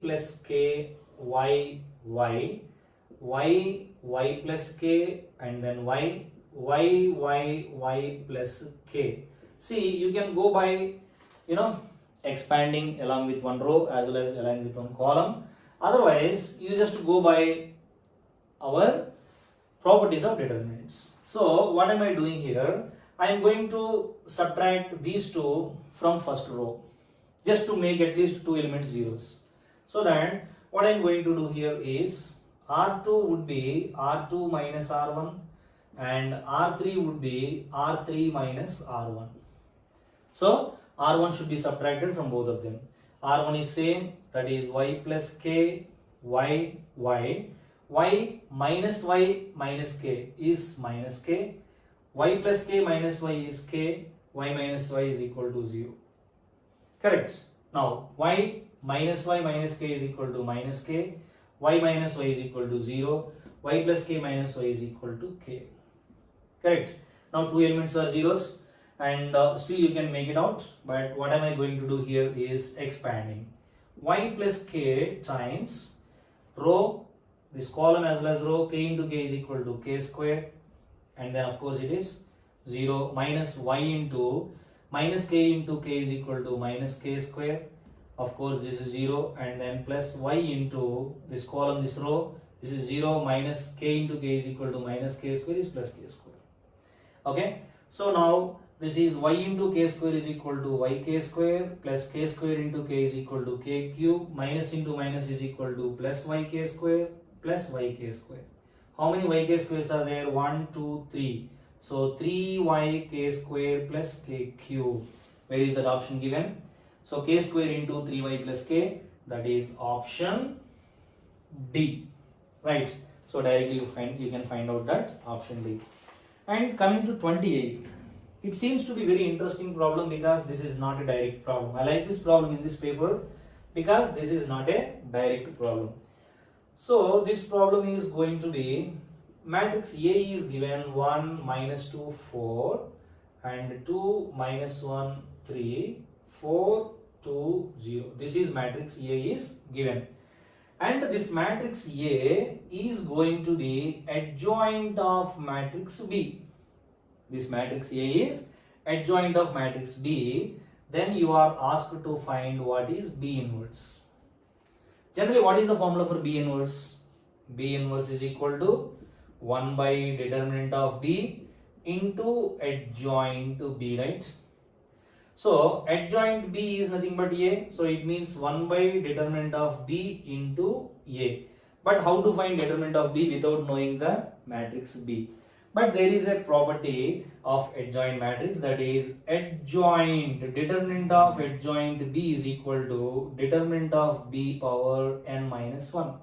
plus k, y, y, y, y plus k, and then y, y, y, y plus k. See, you can go by, expanding along with one row as well as along with one column. Otherwise, you just go by our properties of determinants. So, what am I doing here? I am going to subtract these two from first row, just to make at least two elements zeros. So that what I am going to do here is R2 would be R2 minus R1 and R3 would be R3 minus R1. So R1 should be subtracted from both of them. R1 is same, that is y plus k, y, y. Y minus k is minus k. Y plus k minus y is k. Y minus y is equal to 0. Correct. Now y minus k is equal to minus k. Y minus y is equal to 0. Y plus k minus y is equal to k. Correct. Now two elements are zeros, and still you can make it out, but what am I going to do here is expanding. Y plus k times row, this column as well as row, k into k is equal to k square, and then of course it is 0 minus y into minus k into k is equal to minus k square. Of course this is 0, and then plus y into this column, this row, this is 0 minus k into k is equal to minus k square is plus k square. Okay, so now this is y into k square is equal to yk square plus k square into k is equal to k cube, minus into minus is equal to plus yk square plus yk square. How many yk squares are there? 1, 2, 3. So 3yk square plus k cube. Where is that option given? So k square into 3y plus k, that is option D. Right. So directly you can find out that option D. And coming to 28. It seems to be very interesting problem because this is not a direct problem. I like this problem in this paper because this is not a direct problem. So this problem is going to be matrix A is given 1, minus 2, 4 and 2, minus 1, 3, 4, 2, 0. This is matrix A is given. And this matrix A is going to be adjoint of matrix B. This matrix A is adjoint of matrix B. Then you are asked to find what is B inverse. Generally, what is the formula for B inverse? B inverse is equal to 1 by determinant of B into adjoint B, right? So adjoint B is nothing but A. So it means 1 by determinant of B into A. But how to find determinant of B without knowing the matrix B? But there is a property of adjoint matrix, that is adjoint, determinant of adjoint B is equal to determinant of B power n minus 1.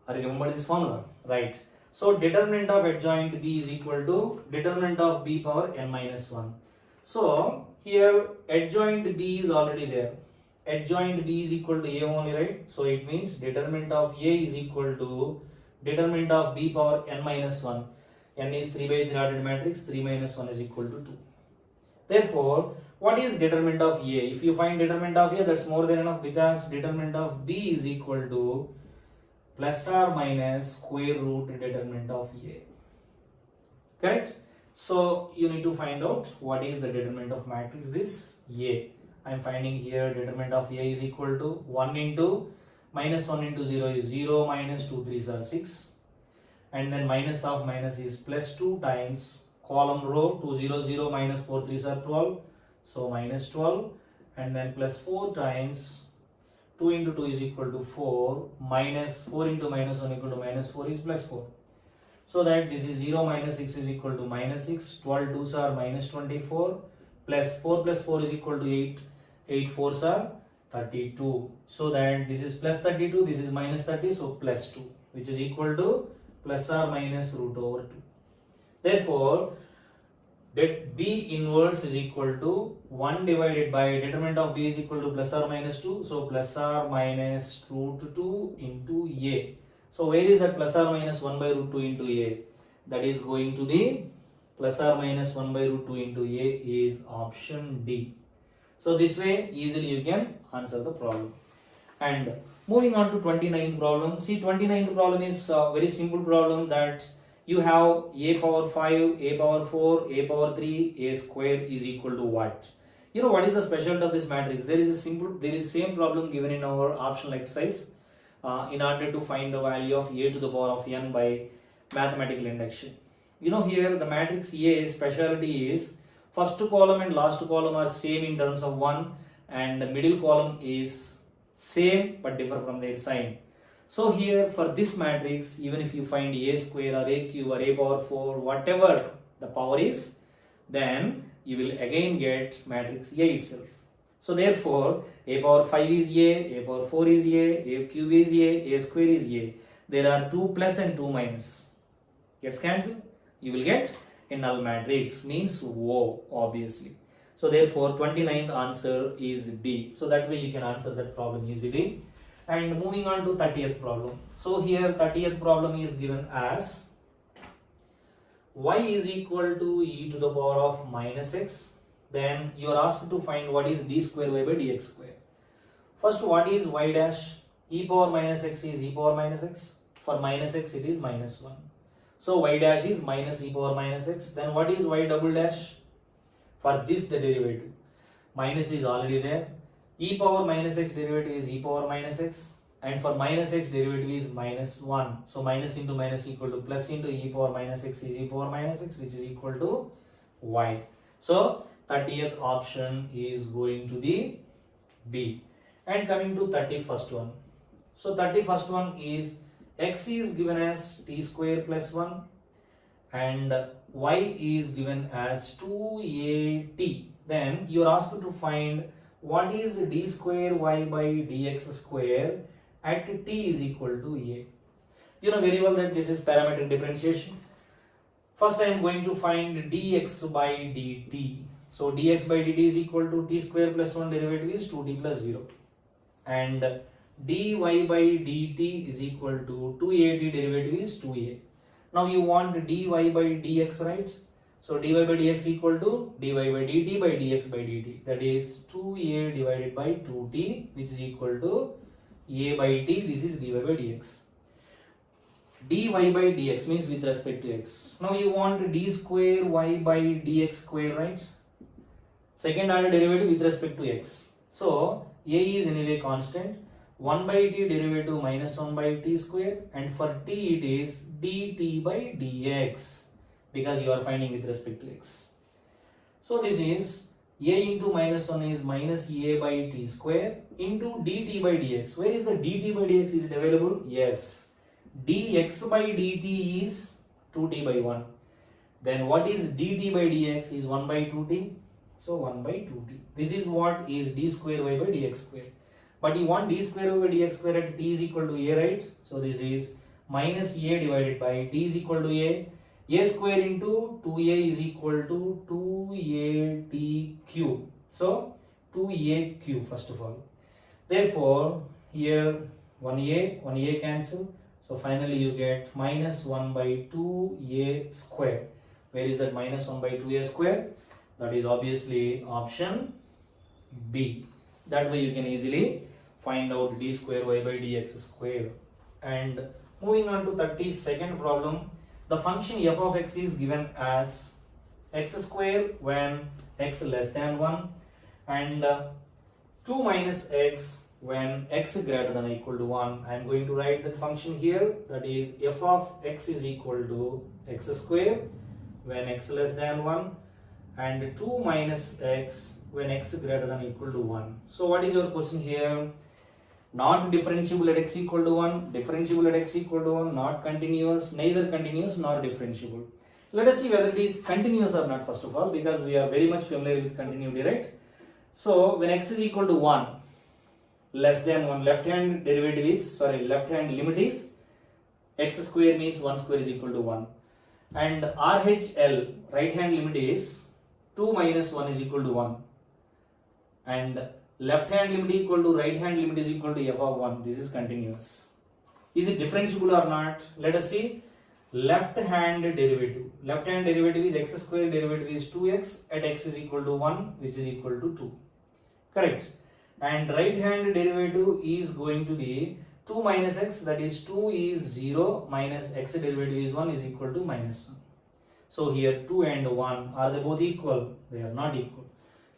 Remember this formula, right? So determinant of adjoint B is equal to determinant of B power n minus 1. So here adjoint B is already there. Adjoint B is equal to A only, right? So it means determinant of A is equal to determinant of B power n minus 1. N is 3 by 3 ordered matrix, 3 minus 1 is equal to 2. Therefore, what is determinant of A? If you find determinant of A, that's more than enough, because determinant of B is equal to plus or minus square root determinant of A. Correct? So you need to find out what is the determinant of matrix this A. I am finding here determinant of A is equal to 1 into minus 1 into 0 is 0, minus 2 3s are 6. And then minus of minus is plus 2 times column row 2 0 0 minus 4 3s are 12, so minus 12, and then plus 4 times 2 into 2 is equal to 4, minus 4 into minus 1 equal to minus 4 is plus 4. So that this is 0 minus 6 is equal to minus 6, 12 2s are minus 24, plus 4 plus 4 is equal to 8, 8 4s are 32. So that this is plus 32, this is minus 30, so plus 2, which is equal to plus or minus root over 2. Therefore, that B inverse is equal to 1 divided by determinant of B is equal to plus or minus 2. So plus or minus root 2 into A. So where is that plus or minus 1 by root 2 into A? That is going to be plus or minus 1 by root 2 into A is option D. So this way easily you can answer the problem. And moving on to 29th problem. See, 29th problem is a very simple problem, that you have a power 5, a power 4, a power 3, a square is equal to what? You know what is the specialty of this matrix? There is same problem given in our optional exercise in order to find the value of a to the power of n by mathematical induction. You know, here the matrix A specialty is first column and last column are same in terms of 1, and the middle column is same but differ from their sign. So here for this matrix, even if you find a square or a cube or a power 4, whatever the power is, then you will again get matrix A itself. So therefore, a power 5 is a power 4 is a cube is a square is a. There are 2 plus and 2 minus. Gets cancelled. You will get a null matrix, means O, obviously. So therefore, 29th answer is D. So that way you can answer that problem easily. And moving on to 30th problem. So here 30th problem is given as y is equal to e to the power of minus x. Then you are asked to find what is d square y by dx square. First, what is y dash? E power minus x is e power minus x. For minus x it is minus 1. So y dash is minus e power minus x. Then what is y double dash? For this the derivative. Minus is already there. E power minus x derivative is e power minus x. And for minus x derivative is minus 1. So minus into minus equal to plus into e power minus x is e power minus x, which is equal to y. So 30th option is going to the B. And coming to 31st one. So 31st one is x is given as t square plus 1 and y is given as 2at. Then you are asked to find what is d square y by dx square at t is equal to a. You know very well that this is parametric differentiation. First I am going to find dx by dt. So dx by dt is equal to t square plus 1 derivative is 2t plus 0. And dy by dt is equal to 2at derivative is 2a. Now you want dy by dx, right? So dy by dx equal to dy by dt by dx by dt. That is 2a divided by 2t, which is equal to a by t. This is dy by dx. dy by dx means with respect to x. Now you want d square y by dx square, right? Second order derivative with respect to x. So a is anyway constant. 1 by t derivative minus 1 by t square, and for t it is dt by dx, because you are finding with respect to x. So this is a into minus 1 is minus a by t square into dt by dx. Where is the dt by dx? Is it available? Yes. dx by dt is 2t by 1. Then what is dt by dx is 1 by 2t. So 1 by 2t. This is what is d square y by dx square. But you want d square y by dx square at t is equal to a, right? So this is minus a divided by t is equal to a. A square into 2a is equal to 2at cube. So 2a cube first of all. Therefore here 1a cancel. So finally you get minus 1 by 2a square. Where is that minus 1 by 2a square? That is obviously option B. That way you can easily find out d square y by dx square. And moving on to 32nd problem. The function f of x is given as x square when x less than 1 and 2 minus x when x greater than or equal to 1. I am going to write that function here. That is f of x is equal to x square when x less than 1 and 2 minus x when x greater than or equal to 1. So what is your question here? Not differentiable at x equal to 1, differentiable at x equal to 1, not continuous, neither continuous nor differentiable. Let us see whether it is continuous or not first of all, because we are very much familiar with continuity, right? So when x is equal to 1, less than 1, left hand limit is x square means 1 square is equal to 1. And RHL, right hand limit is 2 minus 1 is equal to 1. And left hand limit equal to right hand limit is equal to f of 1. This is continuous. Is it differentiable or not? Let us see. Left hand derivative. Left hand derivative is x square, derivative is 2x at x is equal to 1, which is equal to 2. Correct. and right hand derivative is going to be 2 minus x, that is 2 is 0 minus x derivative is 1 is equal to minus 1. So here 2 and 1, are they both equal? They are not equal.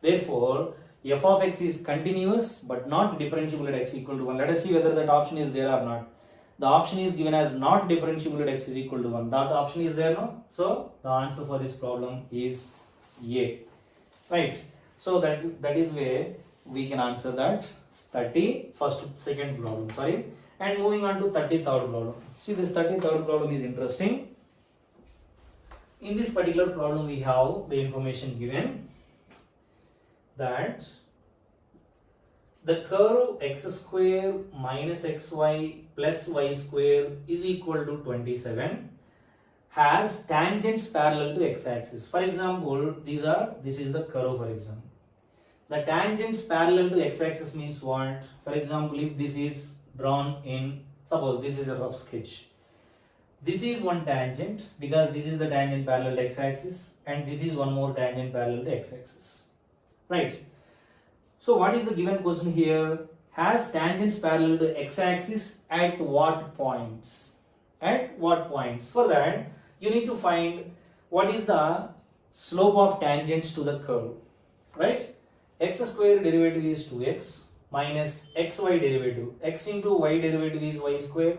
Therefore, f of x is continuous but not differentiable at x equal to 1. Let us see whether that option is there or not. The option is given as not differentiable at x is equal to 1. That option is there, no? So the answer for this problem is A. Right. So that is where we can answer that second problem. Sorry. And moving on to 33rd problem. See, this 33rd problem is interesting. In this particular problem, we have the information given that the curve x square minus xy plus y square is equal to 27 has tangents parallel to x-axis. For example, this is the curve, for example. The tangents parallel to x-axis means what? For example, if this is drawn in, suppose this is a rough sketch. This is one tangent because this is the tangent parallel to x-axis, and this is one more tangent parallel to x-axis. Right. So what is the given question here? Has tangents parallel to x-axis at what points? At what points? For that, you need to find what is the slope of tangents to the curve. Right? X square derivative is 2x minus xy derivative. X into y derivative is y square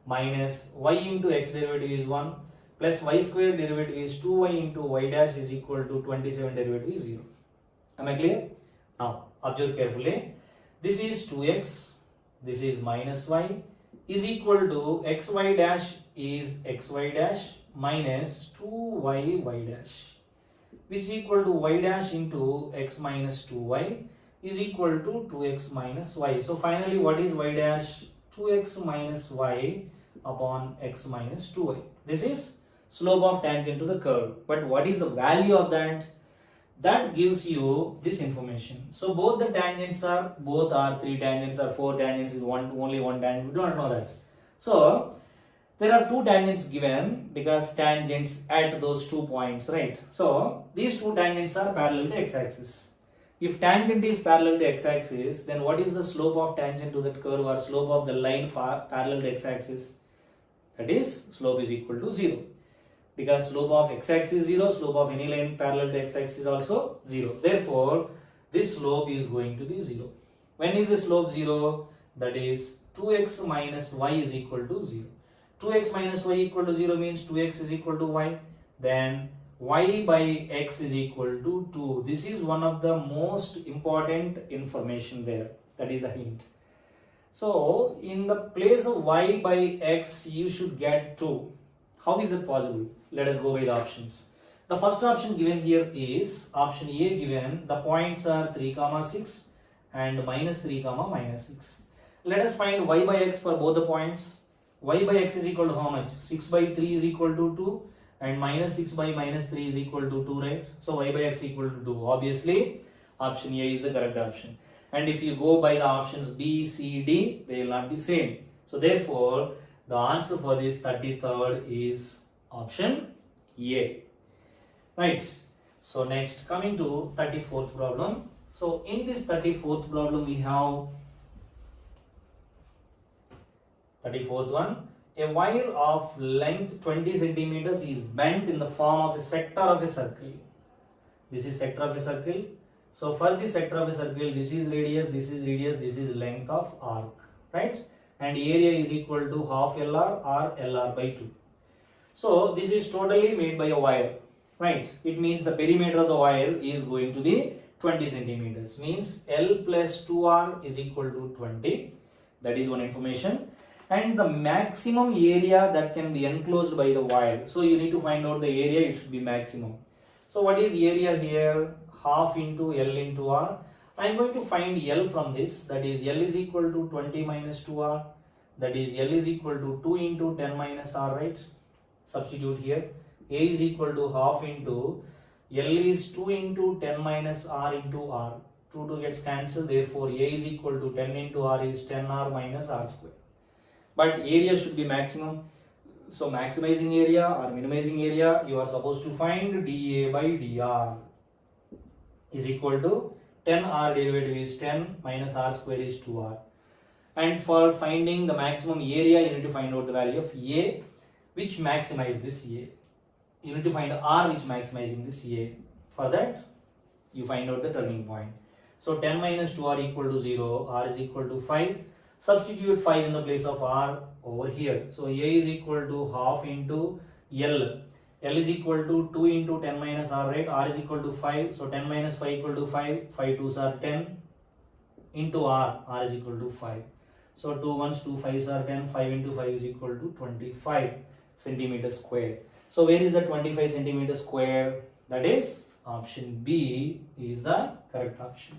minus y into x derivative is 1 plus y square derivative is 2y into y dash is equal to 27 derivative is 0. Am I clear? Now observe carefully. This is 2x, this is minus y is equal to xy dash is xy dash minus 2y y dash, which is equal to y dash into x minus 2y is equal to 2x minus y. So finally what is y dash? 2x minus y upon x minus 2y. This is slope of tangent to the curve. But what is the value of that? That gives you this information. So both the tangents are, 3 tangents or 4 tangents is only one tangent. We do not know that. So there are 2 tangents given because tangents at those 2 points, right? So these 2 tangents are parallel to x-axis. If tangent is parallel to x-axis, then what is the slope of tangent to that curve or slope of the line parallel to x-axis? That is, slope is equal to 0. Because slope of x-axis is 0, slope of any line parallel to x-axis is also 0. Therefore, this slope is going to be 0. When is the slope 0? That is 2x minus y is equal to 0. 2x minus y equal to 0 means 2x is equal to y. Then y by x is equal to 2. This is one of the most important information there. That is the hint. So, in the place of y by x, you should get 2. How is that possible? Let us go by the options. The first option given here is option A given. The points are 3, 6 and minus 3, minus 6. Let us find y by x for both the points. Y by x is equal to how much? 6 by 3 is equal to 2 and minus 6 by minus 3 is equal to 2, right? So y by x equal to 2. Obviously, option A is the correct option. And if you go by the options B, C, D, they will not be same. So therefore, the answer for this 33rd is option A. Right. So next, coming to 34th problem. So in this 34th problem, we have 34th one. A wire of length 20 centimeters is bent in the form of a sector of a circle. This is sector of a circle. So for this sector of a circle, this is radius, this is length of arc, right? And area is equal to half LR or LR by 2. So this is totally made by a wire, right? It means the perimeter of the wire is going to be 20 centimeters. Means L plus 2R is equal to 20. That is one information. And the maximum area that can be enclosed by the wire. So you need to find out the area, it should be maximum. So what is area here? Half into L into R. I am going to find L from this. That is L is equal to 20 minus 2R. That is L is equal to 2 into 10 minus R, right? Substitute here. A is equal to half into L is 2 into 10 minus R into R. 2 gets cancelled. Therefore, A is equal to 10 into R is 10R minus R square. But area should be maximum. So maximizing area or minimizing area, you are supposed to find dA by dr is equal to 10r derivative is 10 minus r square is 2r. And for finding the maximum area, you need to find out the value of a which maximize this a. You need to find r which maximizing this a. For that, you find out the turning point. So 10 minus 2r equal to 0, r is equal to 5. Substitute 5 in the place of r over here. So a is equal to half into L. L is equal to 2 into 10 minus r, right? R is equal to 5. So 10 minus 5 equal to 5. 5 2s are 10 into r. R is equal to 5. So 2 1s, 2 5s are 10. 5 into 5 is equal to 25 centimeters square. So where is the 25 centimeters square? That is option B is the correct option.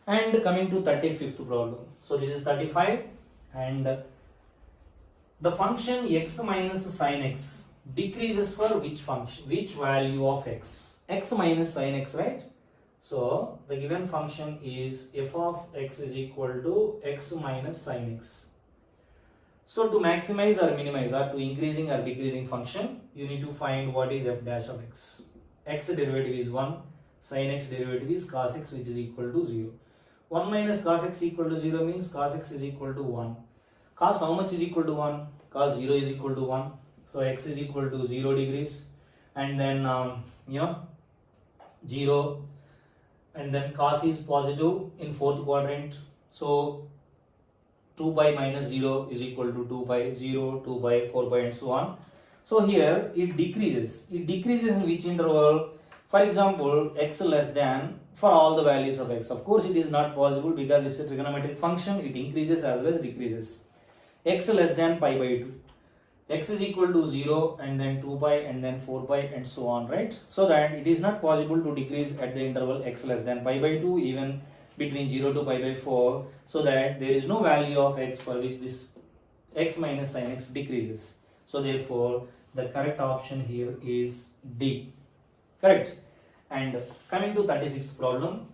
And coming to 35th problem. So this is 35 and the function x minus sin x decreases for which function, which value of x? X minus sin x, right? So the given function is f of x is equal to x minus sin x. So to maximize or minimize or to increasing or decreasing function, you need to find what is f dash of x. X derivative is 1, sin x derivative is cos x which is equal to 0. 1 minus cos x equal to 0 means cos x is equal to 1. Cos how much is equal to 1? Cos 0 is equal to 1. So x is equal to 0 degrees and then 0 and then cos is positive in fourth quadrant. So 2 pi minus 0 is equal to 2 pi, 0, 2 pi, 4 pi and so on. So here it decreases. It decreases in which interval? For example, x less than for all the values of x. Of course, it is not possible because it's a trigonometric function. It increases as well as decreases. X less than pi by 2. X is equal to 0 and then 2 pi and then 4 pi and so on, right? So that it is not possible to decrease at the interval x less than pi by 2 even between 0 to pi by 4. So that there is no value of x for which this x minus sin x decreases. So therefore, the correct option here is D. Correct. And coming to 36th problem.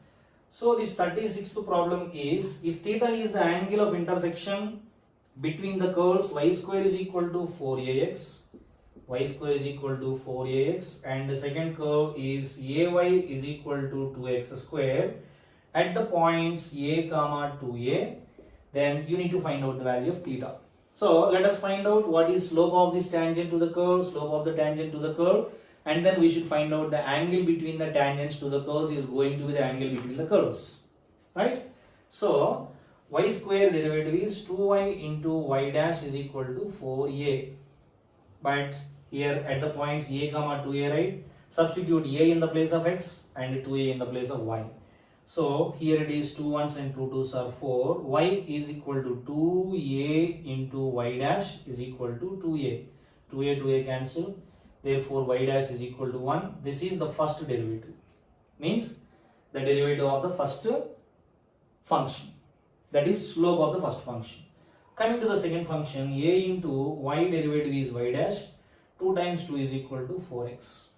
So this 36th problem is if theta is the angle of intersection between the curves y square is equal to 4ax, y square is equal to 4ax and the second curve is ay is equal to 2x square at the points a comma 2a, then you need to find out the value of theta. So let us find out what is slope of this tangent to the curve, slope of the tangent to the curve, and then we should find out the angle between the tangents to the curves is going to be the angle between the curves, right? So y square derivative is 2y into y dash is equal to 4a, but here at the points a comma 2a, right, substitute a in the place of x and 2a in the place of y. So here it is 2 1s and 2 2s are 4. Y is equal to 2a into y dash is equal to 2a. 2a cancel. Therefore y dash is equal to 1. This is the first derivative. Means the derivative of the first function. That is slope of the first function. Coming to the second function, a into y derivative is y dash. 2 times 2 is equal to 4x.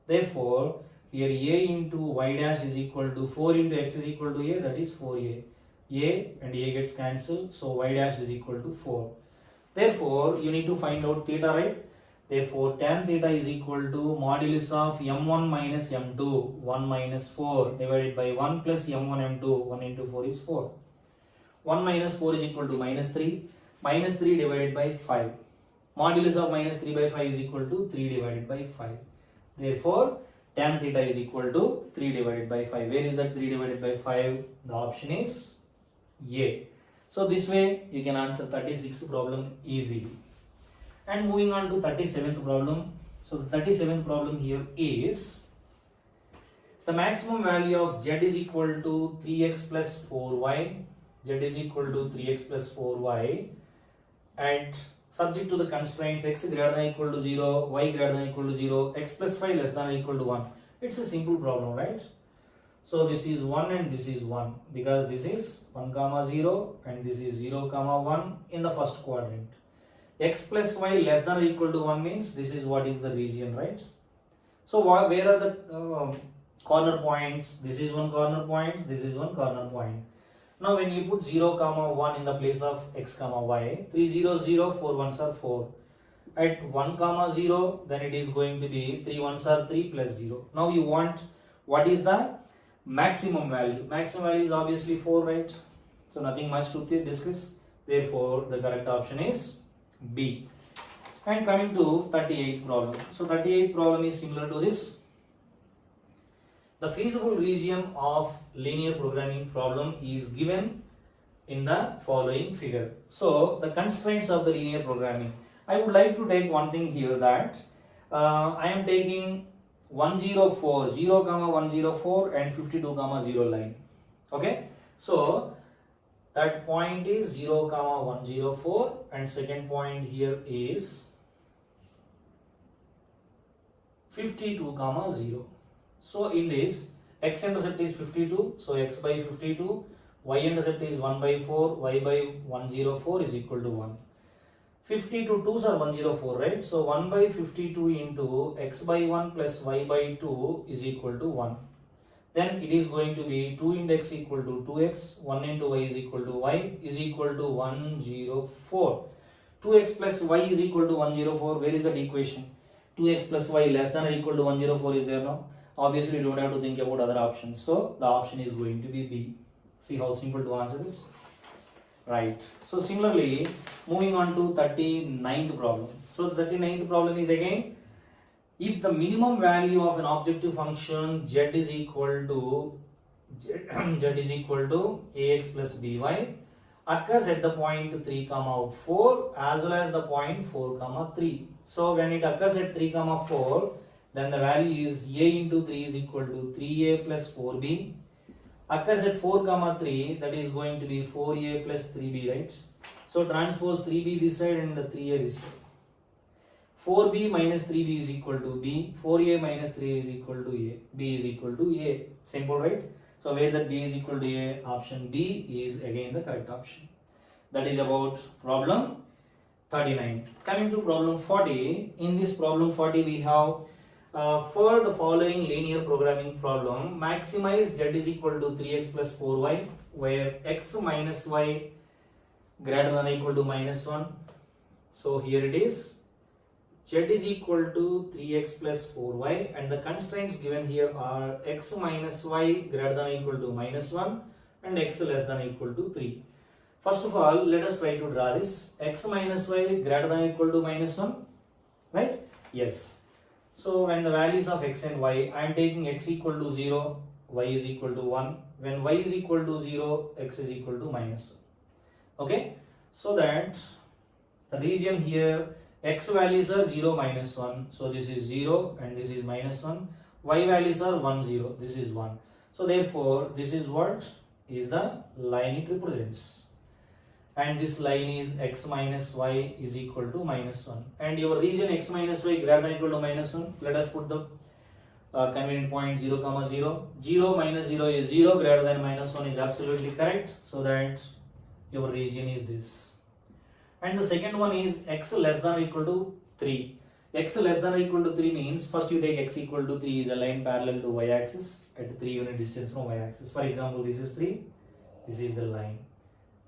Therefore here a into y dash is equal to 4 into x is equal to a, that is 4a. A and a gets cancelled, so y dash is equal to 4. Therefore, you need to find out theta, right? Therefore, tan theta is equal to modulus of m1 minus m2, 1 minus 4 divided by 1 plus m1 m2, 1 into 4 is 4. 1 minus 4 is equal to minus 3, minus 3 divided by 5. Modulus of minus 3 by 5 is equal to 3 divided by 5. Therefore, tan theta is equal to 3 divided by 5. Where is that 3 divided by 5? The option is A. So this way you can answer 36th problem easily. And moving on to 37th problem. So the 37th problem here is the maximum value of z is equal to 3x plus 4y. Z is equal to 3x plus 4y and subject to the constraints x greater than equal to 0, y greater than equal to 0, x plus 5 less than or equal to 1. It's a simple problem, right? So this is 1 and this is 1 because this is 1 comma 0 and this is 0 comma 1 in the first quadrant. X plus y less than or equal to 1 means this is what is the region, right? So where are the corner points? This is one corner point, this is one corner point. Now when you put 0 comma 1 in the place of x comma y, 3 0 0, 4 1s are 4. At 1 comma 0, then it is going to be 3 1s are 3 plus 0. Now you want what is the maximum value. Maximum value is obviously 4, right? So nothing much to discuss. Therefore, the correct option is B. And coming to 38th problem. So 38th problem is similar to this. The feasible region of linear programming problem is given in the following figure. So the constraints of the linear programming. I would like to take one thing here, that I am taking 104, 0, 104 and 52, 0 line. Okay. So that point is 0, 104 and second point here is 52, 0. So in this, x-intercept is 52, so x by 52, y-intercept is 1 by 4, y by 104 is equal to 1. 52 2s are 104, right? So 1 by 52 into x by 1 plus y by 2 is equal to 1. Then it is going to be 2 into x equal to 2x, 1 into y is equal to y is equal to 104. 2x plus y is equal to 104. Where is that equation? 2x plus y less than or equal to 104 is there now. Obviously, you don't have to think about other options. So the option is going to be B. See how simple to answer this? Right. So similarly, moving on to 39th problem. So the 39th problem is again, if the minimum value of an objective function z is equal to ax plus by occurs at the point 3, 4 as well as the point 4, 3. So when it occurs at 3, 4, then the value is a into 3 is equal to 3a plus 4b. Occurs at 4, 3, that is going to be 4a plus 3b, right? So transpose 3b this side and 3a this side. 4b minus 3b is equal to b, 4a minus 3 is equal to a, b is equal to a. Simple, right? So where that b is equal to a, option B is again the correct option. That is about problem 39. Coming to problem 40, in this problem 40 we have for the following linear programming problem, maximize z is equal to 3x plus 4y, where x minus y greater than or equal to minus 1. So here it is, z is equal to 3x plus 4y and the constraints given here are x minus y greater than or equal to minus 1 and x less than or equal to 3. First of all, let us try to draw this. X minus y greater than or equal to minus 1, right? Yes. So when the values of x and y, I am taking x equal to 0, y is equal to 1. When y is equal to 0, x is equal to minus 1. Okay. So that the region here, x values are 0, minus 1. So this is 0 and this is minus 1. Y values are 1, 0. This is 1. So therefore, this is what is the line it represents. And this line is x minus y is equal to minus 1. And your region x minus y greater than or equal to minus 1. Let us put the convenient point 0, 0. 0 minus 0 is 0, greater than minus 1 is absolutely correct. So that your region is this. And the second one is x less than or equal to 3. X less than or equal to 3 means first you take x equal to 3 is a line parallel to y axis at 3 unit distance from y axis. For example, this is 3. This is the line.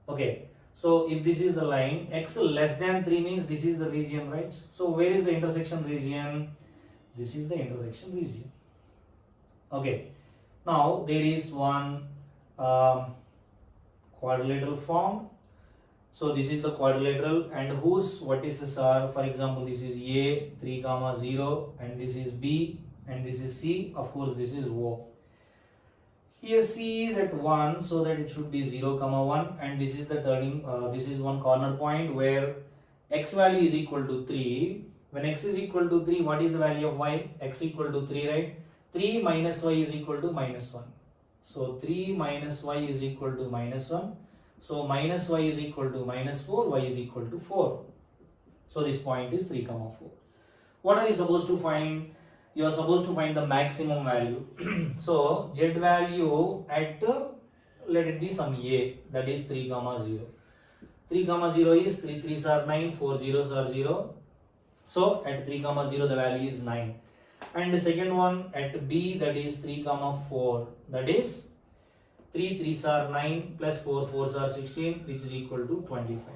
Okay. So if this is the line, x less than 3 means this is the region, right? So where is the intersection region? This is the intersection region. Okay. Now there is one quadrilateral form. So this is the quadrilateral and whose vertices are, for example, this is A, 3, 0 and this is B and this is C. Of course, this is O. Here C is at 1, so that it should be 0, 1 and this is the turning, this is one corner point where x value is equal to 3. When x is equal to 3, what is the value of y? X equal to 3, right? 3 minus y is equal to minus 1. So 3 minus y is equal to minus 1. So minus y is equal to minus 4, y is equal to 4. So this point is 3, 4. What are you supposed to find? You are supposed to find the maximum value. So z value at let it be some a, that is 3, 0. 3, 0 is 3 3s are 9, 4 zeros are 0. So at 3, 0 the value is 9. And the second one at b, that is 3, 4, that is 3 3s are 9 plus 4 4s are 16, which is equal to 25.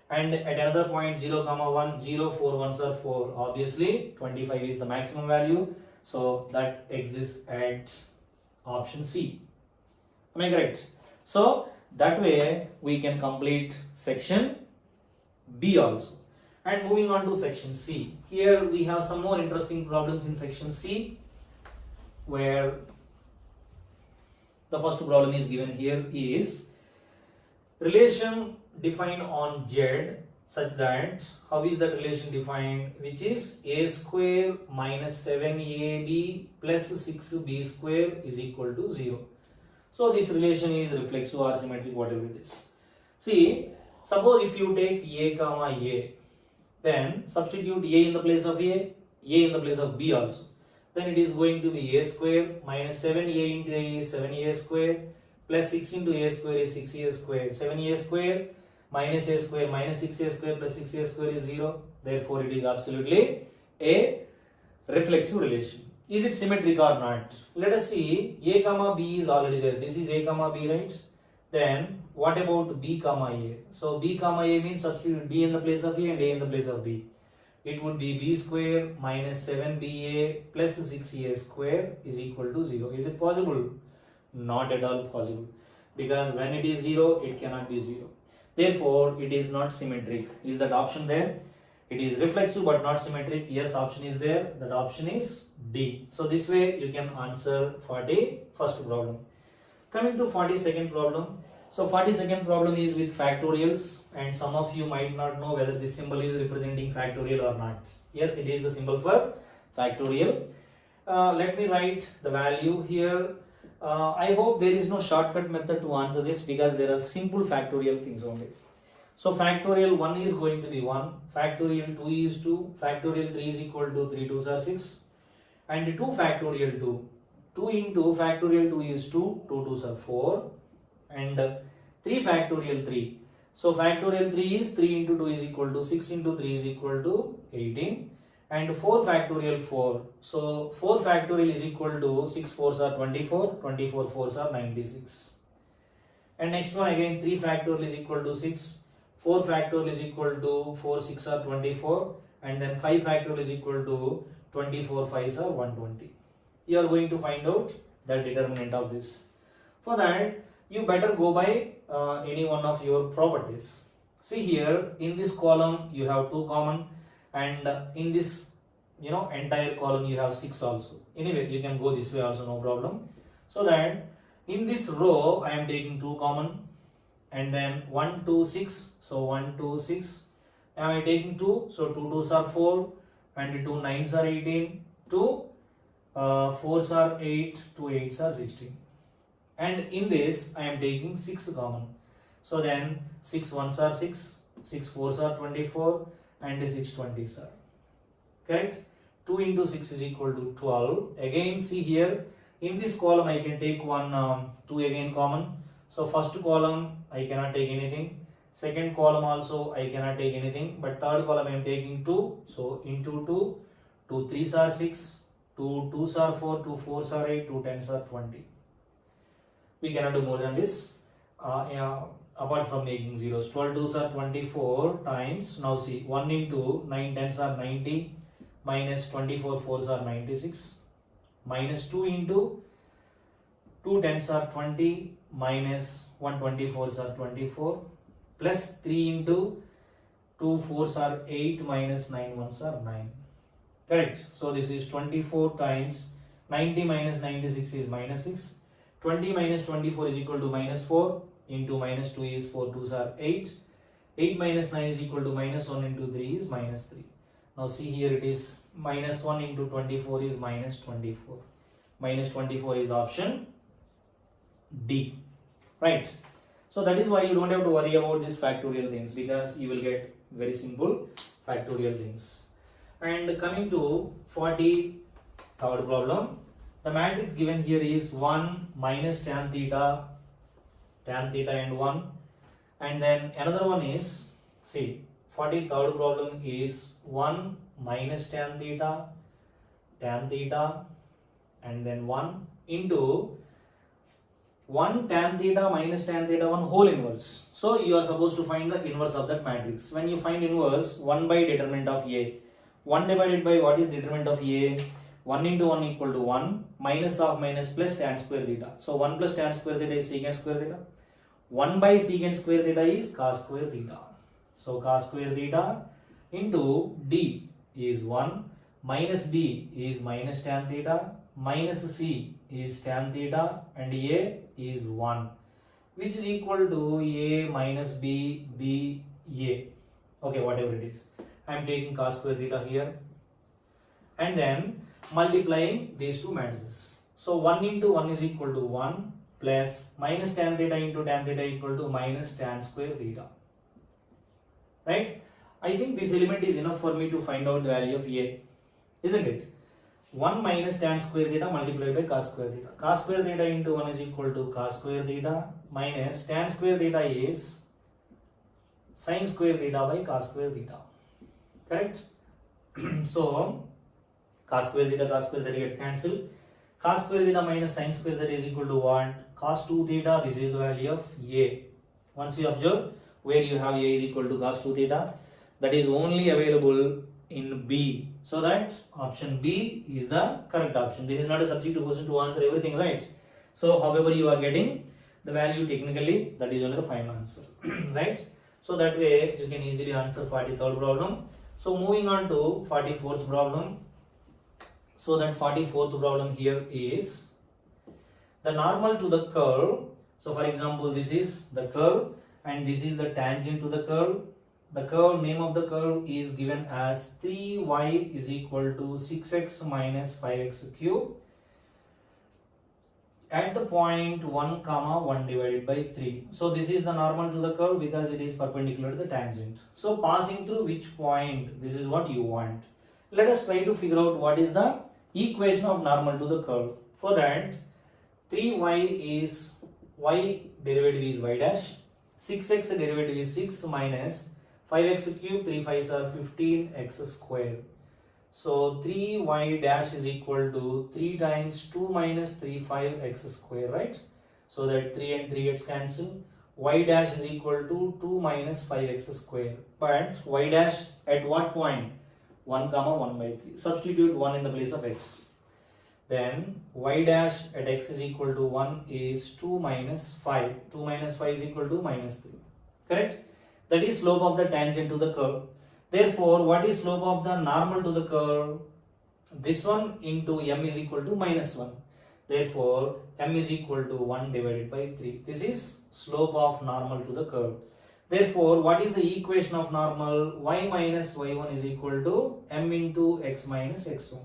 And at another point 0, 1, 0, 4 1s are 4. Obviously 25 is the maximum value. So that exists at option C. Am I correct? So that way we can complete section B also. And moving on to section C. Here we have some more interesting problems in section C, where the first problem is given here is relation defined on Z such that, how is that relation defined, which is a square minus 7ab plus 6b square is equal to 0. So this relation is reflexive or symmetric, whatever it is. See, suppose if you take a comma a, then substitute a in the place of a in the place of b also. Then it is going to be a square minus 7a into a is 7a square plus 6 into a square is 6a square. 7a square minus a square minus 6a square plus 6a square is 0. Therefore, it is absolutely a reflexive relation. Is it symmetric or not? Let us see. A comma b is already there. This is a comma b, right? Then what about b comma a? So b comma a means substitute b in the place of a and a in the place of b. It would be b square minus 7ba plus 6a square is equal to 0. Is it possible? Not at all possible. Because when it is 0, it cannot be 0. Therefore, it is not symmetric. Is that option there? It is reflexive but not symmetric. Yes, option is there. That option is D. So this way you can answer 41st problem. Coming to 42nd problem. So 42nd problem is with factorials, and some of you might not know whether this symbol is representing factorial or not. Yes, it is the symbol for factorial. Let me write the value here. I hope there is no shortcut method to answer this, because there are simple factorial things only. So factorial 1 is going to be 1, factorial 2 is 2, factorial 3 is equal to 3 2s are 6, and 2 factorial 2. 2 into factorial 2 is 2, 2 2s are 4, and 3 factorial 3. So factorial 3 is 3 into 2 is equal to 6 into 3 is equal to 18, and 4 factorial 4. So 4 factorial is equal to 6 4s are 24, 24 4s are 96. And next one again 3 factorial is equal to 6, 4 factorial is equal to 4 6 are 24, and then 5 factorial is equal to 24 5s are 120. You are going to find out the determinant of this. For that, you better go by any one of your properties. See here, in this column you have 2 common, and in this entire column you have 6 also. Anyway, you can go this way also, no problem. So that in this row I am taking 2 common, and then 1 2 6, so 1 2 6. Am I taking 2? So 2 2s are 4, and 2 9s are 18, 2 4s are 8, 2 8s are 16. And in this I am taking 6 common. So then 6 1s are 6, 6 4s are 24, and 6 20s are. Correct? 2 into 6 is equal to 12. Again, see here, in this column I can take 2 again common. So first column I cannot take anything. Second column also I cannot take anything. But third column I am taking 2. So into 2, 2 3s are 6, 2 2s are 4, 2 4s are 8, 2 10s are 20. We cannot do more than this. Apart from making zeros. 12 2s are 24 times. Now see, 1 into 9 10s are 90, minus 24 4s are 96, minus 2 into 2 10s are 20, minus 1 24s are 24, plus 3 into 2 4s are 8, minus 9 1s are 9. Correct? So this is 24 times 90 minus 96 is minus 6. 20 minus 24 is equal to minus 4, into minus 2 is 4 2s are 8. 8 minus 9 is equal to minus 1 into 3 is minus 3. Now see here, it is minus 1 into 24 is minus 24. Minus 24 is the option D. Right? So that is why you don't have to worry about these factorial things, because you will get very simple factorial things. And coming to 43rd problem, the matrix given here is 1 minus tan theta and 1, and then another one is, see, 43rd problem is 1 minus tan theta, and then 1 into 1 tan theta minus tan theta 1 whole inverse. So you are supposed to find the inverse of that matrix. When you find inverse, 1 by determinant of A. 1 divided by what is determinant of A? 1 into 1 equal to 1, minus of minus plus tan square theta. So 1 plus tan square theta is secant square theta. 1 by secant square theta is cos square theta. So cos square theta into d is 1, minus b is minus tan theta, minus c is tan theta, and a is 1, which is equal to a minus b, b, a. Okay, whatever it is. I am taking cos square theta here and then multiplying these two matrices. So 1 into 1 is equal to 1 plus minus tan theta into tan theta equal to minus tan square theta. Right? I think this element is enough for me to find out the value of a, isn't it? 1 minus tan square theta multiplied by cos square theta. Cos square theta into 1 is equal to cos square theta minus tan square theta is sin square theta by cos square theta. Correct? So cos square theta gets cancelled. Cos square theta minus sin square theta is equal to what? Cos 2 theta, this is the value of a. Once you observe where you have a is equal to cos 2 theta, that is only available in B. So that option B is the correct option. This is not a subjective question to answer everything, right? So however you are getting the value technically, that is only the final answer, right? So that way you can easily answer 43rd problem. So moving on to 44th problem. So that 44th problem here is the normal to the curve. So for example, this is the curve and this is the tangent to the curve. The curve, name of the curve is given as 3y is equal to 6x minus 5x cube at the point 1 comma 1 divided by 3. So this is the normal to the curve because it is perpendicular to the tangent. So passing through which point, this is what you want. Let us try to figure out what is the equation of normal to the curve. For that, 3y is y derivative is y dash, 6x derivative is 6 minus 5x cube, 3 5s are 15x square. So 3y dash is equal to 3 times 2 minus 3 5x square, right? So that 3 and 3 gets cancelled. Y dash is equal to 2 minus 5x square. But y dash at what point? 1 comma 1 by 3. Substitute 1 in the place of x. Then y dash at x is equal to 1 is 2 minus 5. 2 minus 5 is equal to minus 3. Correct? That is slope of the tangent to the curve. Therefore, what is slope of the normal to the curve? This one into m is equal to minus 1. Therefore, m is equal to 1 divided by 3. This is slope of normal to the curve. Therefore, what is the equation of normal? Y minus y1 is equal to m into x minus x1.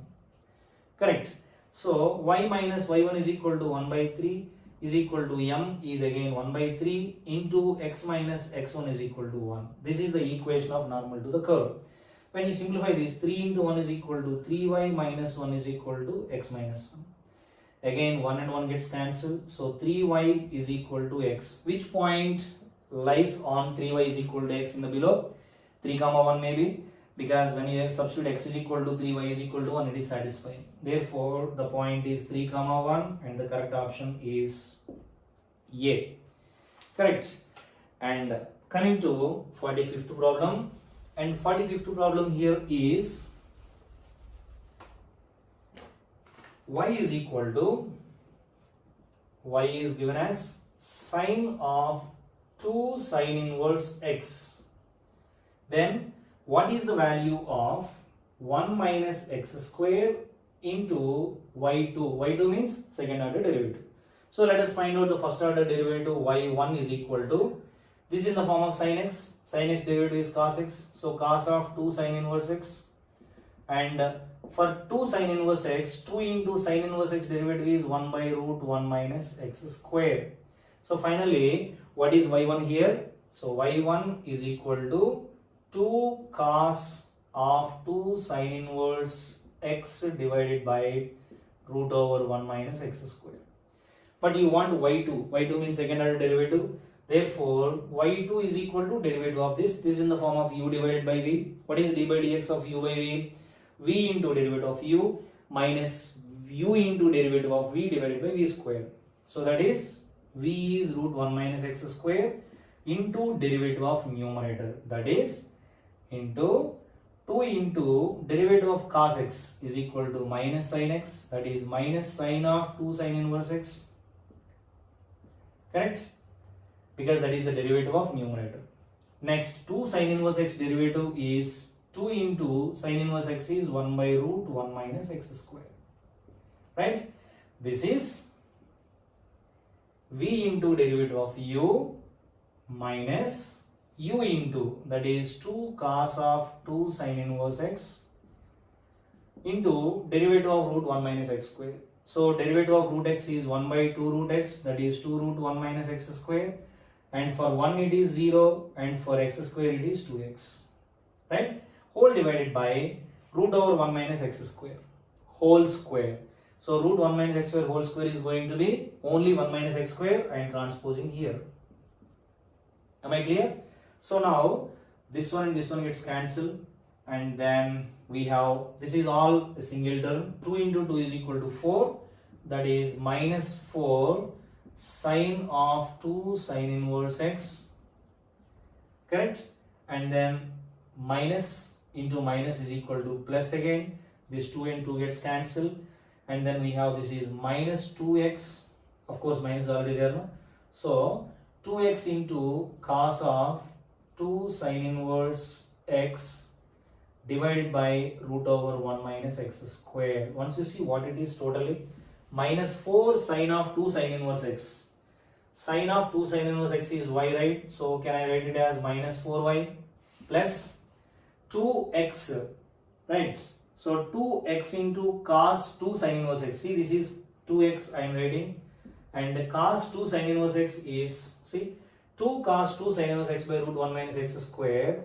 Correct. So, y minus y1 is equal to 1 by 3 is equal to m is again 1 by 3 into x minus x1 is equal to 1. This is the equation of normal to the curve. When you simplify this, 3 into 1 is equal to 3y minus 1 is equal to x minus 1. Again 1 and 1 gets cancelled. So 3y is equal to x. Which point lies on 3y is equal to x in the below? 3 comma 1 maybe, because when you substitute x is equal to 3, y is equal to 1, it is satisfying. Therefore, the point is 3 comma 1 and the correct option is A. Correct. And coming to 45th problem, and 45th problem here is y is equal to, y is given as sine of 2 sine inverse x. Then what is the value of 1 minus x square into y2? y2 means second order derivative. So let us find out the first order derivative. y1 is equal to, this is in the form of sin x. Sin x derivative is cos x. So cos of 2 sin inverse x. And for 2 sin inverse x, 2 into sin inverse x derivative is 1 by root 1 minus x square. So finally, what is y1 here? So y1 is equal to 2 cos of 2 sin inverse x divided by root over 1 minus x square. But you want y2. y2 means second order derivative. Therefore, y2 is equal to derivative of this. This is in the form of u divided by v. What is d by dx of u by v? V into derivative of u minus u into derivative of v divided by v square. So that is v is root 1 minus x square into derivative of numerator. That is into 2 into derivative of cos x is equal to minus sin x, that is minus sin of 2 sin inverse x. Correct? Because that is the derivative of numerator. Next, 2 sin inverse x derivative is 2 into sin inverse x is 1 by root 1 minus x square. Right? This is v into derivative of u minus u into, that is 2 cos of 2 sin inverse x into derivative of root 1 minus x square. So derivative of root x is 1 by 2 root x, that is 2 root 1 minus x square, and for 1 it is 0 and for x square it is 2x. Right? Whole divided by root over 1 minus x square whole square. So root 1 minus x square whole square is going to be only 1 minus x square. I am transposing here. Am I clear? So now this one and this one gets cancelled, and then we have, this is all a single term. 2 into 2 is equal to 4, that is minus 4 sine of 2 sine inverse x. Correct? And then minus into minus is equal to plus again. This 2 and 2 gets cancelled, and then we have, this is minus 2x. Of course minus is already there, no? So 2x into cos of 2 sine inverse x divided by root over 1 minus x square. Once you see what it is totally, minus 4 sine of 2 sine inverse x. Sine of 2 sine inverse x is y, right? So can I write it as minus 4y plus 2x, right? So 2x into cos 2 sine inverse x. See, this is 2x I am writing, and cos 2 sine inverse x is, see, 2 cos 2 sine inverse x by root 1 minus x square.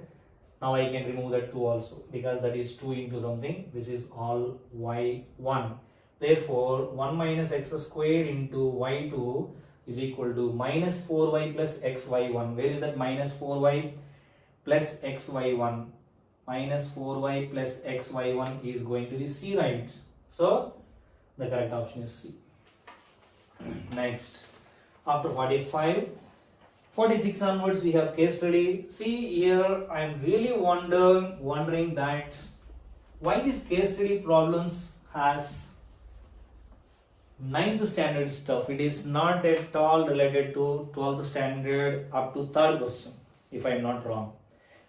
Now I can remove that 2 also, because that is 2 into something. This is all y1. Therefore 1 minus x square into y2 is equal to minus 4y plus xy1. Where is that minus 4y plus xy1? Minus 4y plus xy1 is going to be C, right? So the correct option is C. Next, after 45, 46 onwards we have case study. See here, I am really wondering that why this case study problems has 9th standard stuff. It is not at all related to 12th standard up to 3rd question, if I am not wrong.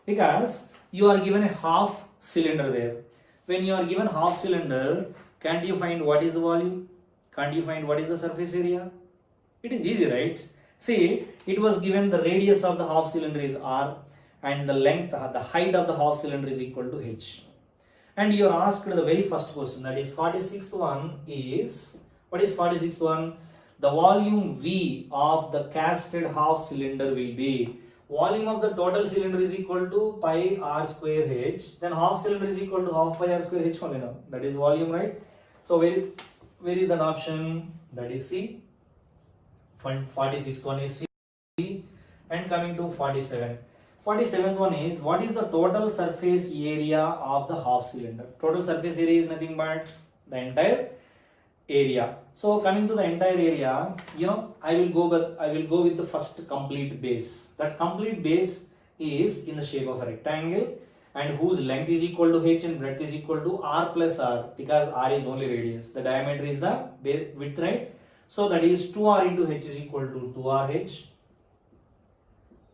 Because you are given a half cylinder there. When you are given half cylinder, can't you find what is the volume? Can't you find what is the surface area? It is easy, right? See, it was given the radius of the half cylinder is r, and the length, the height of the half cylinder is equal to h. And you are asked the very first question, that is 46th one is, what is 46th one? The volume V of the casted half cylinder will be, volume of the total cylinder is equal to pi r square h, then half cylinder is equal to half pi r square h only now. That is volume, right? So where is that option? That is C. 46th one is C. And coming to 47. 47th one is, what is the total surface area of the half cylinder? Total surface area is nothing but the entire area. So coming to the entire area, you know, I will go with the first complete base. That complete base is in the shape of a rectangle, and whose length is equal to h and breadth is equal to r plus r, because r is only radius. The diameter is the width, right? So that is 2r into h is equal to 2rh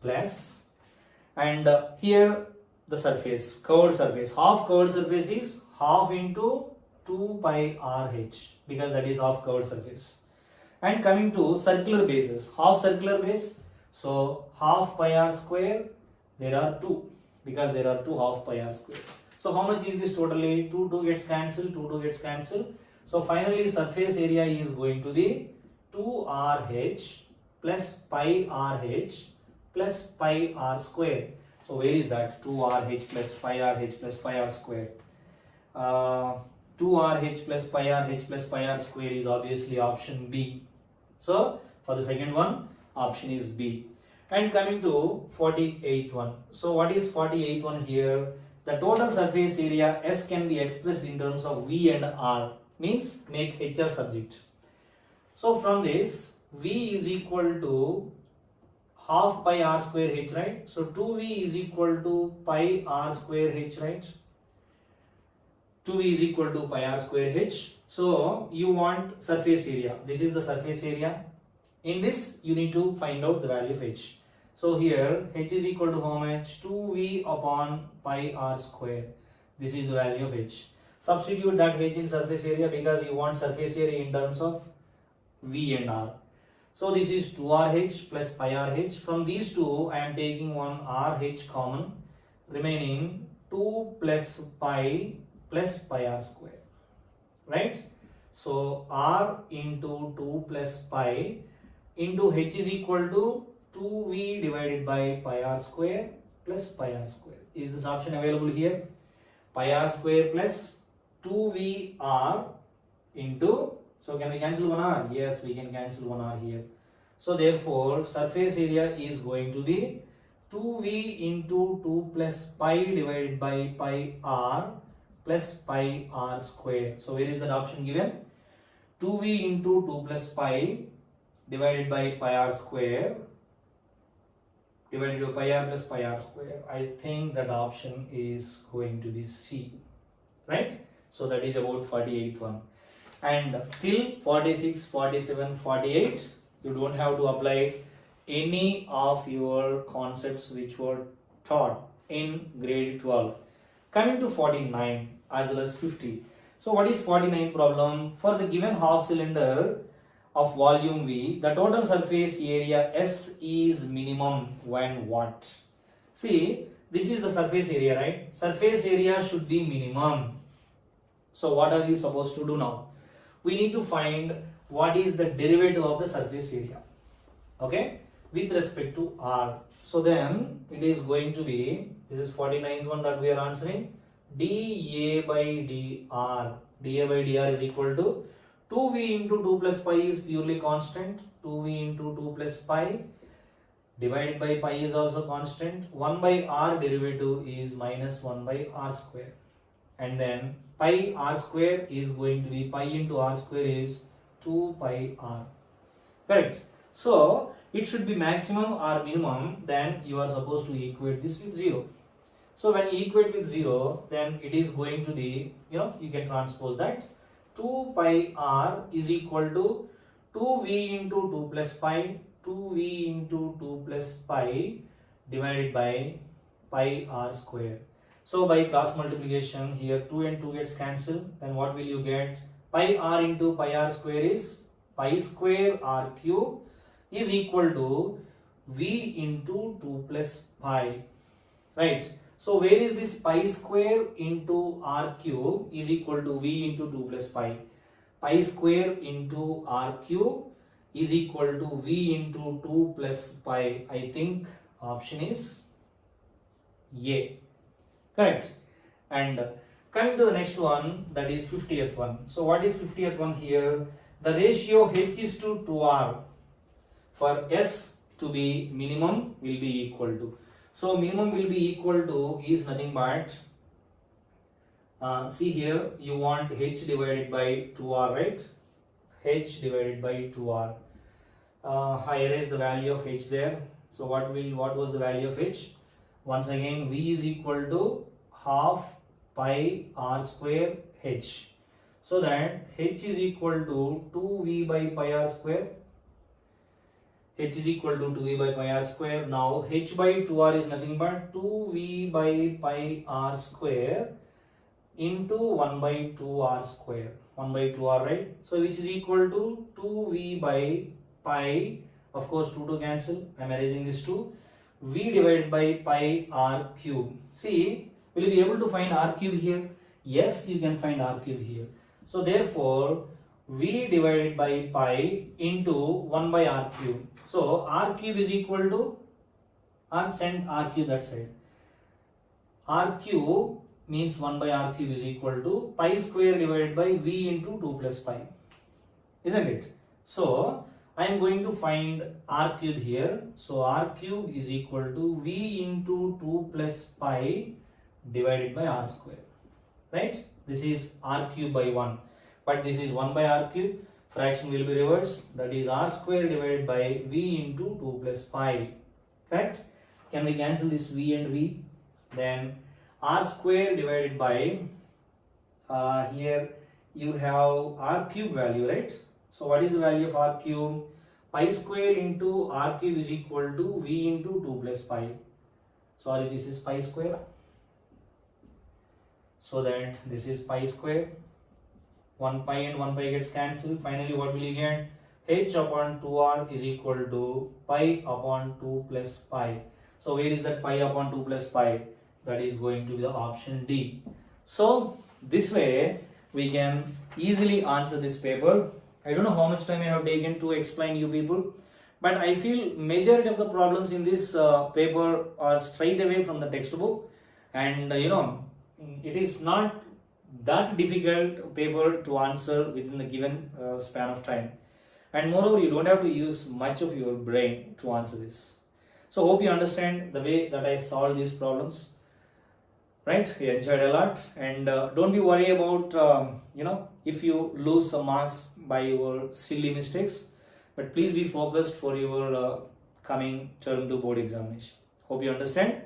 plus, and here the surface, curved surface, half curved surface is half into 2 pi rh, because that is half curved surface. And coming to circular bases, half circular base, so half pi r square, there are 2, because there are 2 half pi r squares. So how much is this totally? 2 gets cancelled, 2 gets cancelled. So finally surface area is going to be 2rh plus pi rh plus pi r square. So where is that? 2rh plus pi rh plus pi r square. 2rh plus pi rh plus pi r square is obviously option B. So for the second one, option is B. And coming to 48th one. So what is 48th one here? The total surface area S can be expressed in terms of V and R. Means make H a subject. So from this, V is equal to half pi r square h, right? So 2V is equal to pi r square h, right? 2v is equal to pi r square h. So you want surface area. This is the surface area. In this you need to find out the value of h. So here h is equal to how much? 2v upon pi r square. This is the value of h. Substitute that h in surface area because you want surface area in terms of v and r. So this is 2rh plus pi rh. From these two I am taking one rh common, remaining 2 plus pi r square, right? So r into 2 plus pi into h is equal to 2v divided by pi r square plus pi r square. Is this option available here? Pi r square plus 2vr into, so can we cancel one r? Yes, we can cancel one r here. So therefore surface area is going to be 2v into 2 plus pi divided by pi r plus pi r square. So where is that option given? 2v into 2 plus pi divided by pi r square divided by pi r plus pi r square. I think that option is going to be C, right? So that is about 48th one. And till 46, 47, 48, you don't have to apply any of your concepts which were taught in grade 12. Coming to 49 as well as 50. So what is 49th problem? For the given half cylinder of volume V, the total surface area S is minimum when what? See, this is the surface area, right? Surface area should be minimum. So what are you supposed to do now? We need to find what is the derivative of the surface area, okay, with respect to R. So then it is going to be, this is 49th one that we are answering, dA by dr. dA by dr is equal to 2v into 2 plus pi is purely constant, 2v into 2 plus pi divided by pi is also constant, 1 by r derivative is minus 1 by r square, and then pi r square is going to be, pi into r square is 2 pi r, correct? So it should be maximum or minimum, then you are supposed to equate this with 0. So when you equate with 0, then it is going to be, you can transpose that, 2 pi r is equal to 2v into 2 plus pi, 2v into 2 plus pi divided by pi r square. So by cross multiplication here 2 and 2 gets cancelled, then what will you get? Pi r into pi r square is pi square r cube is equal to v into 2 plus pi, right? So where is this pi square into r cube is equal to v into 2 plus pi? Pi square into r cube is equal to v into 2 plus pi. I think option is A, correct? And coming to the next one, that is 50th one. So what is 50th one here? The ratio h is to 2r for s to be minimum will be equal to. So minimum will be equal to is nothing but, see here, you want h divided by 2r, right? H divided by 2r. I erase the value of h there. So what was the value of h? Once again, v is equal to half pi r square h. So that h is equal to 2v by pi r square. H is equal to 2v by pi r square. Now h by 2r is nothing but 2v by pi r square into 1 by 2r square. 1 by 2r, right? So which is equal to 2v by pi. Of course 2 to cancel. I am erasing this 2. V divided by pi r cube. See, will you be able to find r cube here? Yes, you can find r cube here. So therefore v divided by pi into 1 by r cube. So r cube is equal to, send r cube that side. R cube means 1 by r cube is equal to pi square divided by v into 2 plus pi, isn't it? So I am going to find r cube here. So r cube is equal to v into 2 plus pi divided by r square, right? This is r cube by 1, but this is 1 by r cube. Fraction will be reversed, that is r square divided by v into 2 plus pi, correct? Can we cancel this v and v? Then r square divided by here you have r cube value, right? So what is the value of r cube? Pi square into r cube is equal to v into 2 plus pi. Sorry, this is pi square. So that this is pi square. 1 pi and 1 pi gets cancelled. Finally, what will you get? H upon 2r is equal to pi upon 2 plus pi. So where is that pi upon 2 plus pi? That is going to be the option D. So this way we can easily answer this paper. I don't know how much time I have taken to explain you people, but I feel majority of the problems in this paper are straight away from the textbook, and it is not that difficult paper to answer within the given span of time, and moreover you don't have to use much of your brain to answer this. So hope you understand the way that I solve these problems. Right, you enjoyed a lot, and don't be worried about if you lose some marks by your silly mistakes, but please be focused for your coming term 2 board examination. Hope you understand.